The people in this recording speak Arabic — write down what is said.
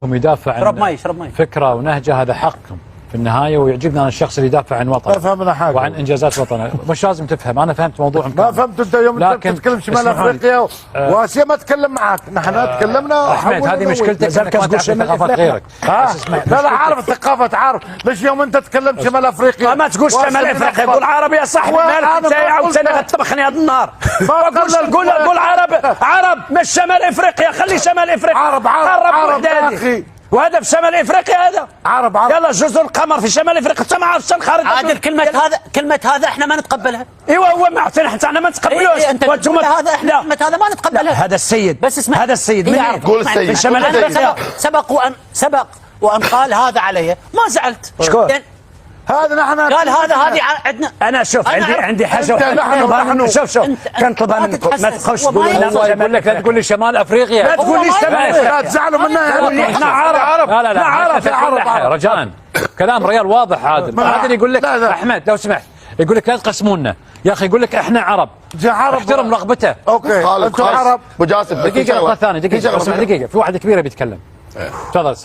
هم يدافع عن فكرة ونهجة، هذا حقكم في النهاية، ويعجبنا أن الشخص اللي يدافع عن وطنه ما فهمنا حاجة وعن إنجازات وطنه. مش لازم تفهم، أنا فهمت موضوع ما فهمت أنت يوم أنت تتكلم شمال أفريقيا وآسيا ما تكلم معك، نحن تكلمنا. أحمد هذه مشكلتك إنك ما تعرف ثقافات غيرك. لا عارف ثقافة، عارف ليش يوم أنت تتكلم شمال أفريقيا ما تقول شمال أفريقيا، قول عربي يا صاحبي. مالك أنت عاود سنة طبخني هذا النهار. قول عرب مش شمال أفريقيا، خلي شمال أفريقيا. عرب أخي، وهذا في شمال افريقيا، هذا عرب يلا جزر القمر في شمال افريقيا. انت ما عرفتش الخارطه. عادل كلمه هذا احنا ما نتقبلها. ايوه هو ما عرفتنا حتى احنا ما نتقبلوش. انت تقول هذا احنا كلمه هذا ما نتقبلها. هذا السيد، بس اسمع، هذا السيد من يعرف قول السيد في شمال افريقيا سبق وان قال هذا علي، ما زعلت. شكون؟ هذا نحن قال هذا عندنا. انا شوف عندي حاجه. نحن شوف كنطلبها منكم ما تبقاوش تقولوا لنا يقول لك لا تقول لي شمال افريقيا، لا تقول لي شمال افريقيا، لا تزعلوا منا. تقول لي احنا عرب. لا عرب رجاء، كلام ريال واضح. عادل يقول لك احمد لو سمحت، يقول لك لا تقسمونا يا اخي، يقول لك احنا عرب، احترم رغبته. اوكي انتم عرب. ابو جاسم دقيقه ثانيه، دقيقه في واحد كبير بيتكلم. تفضل.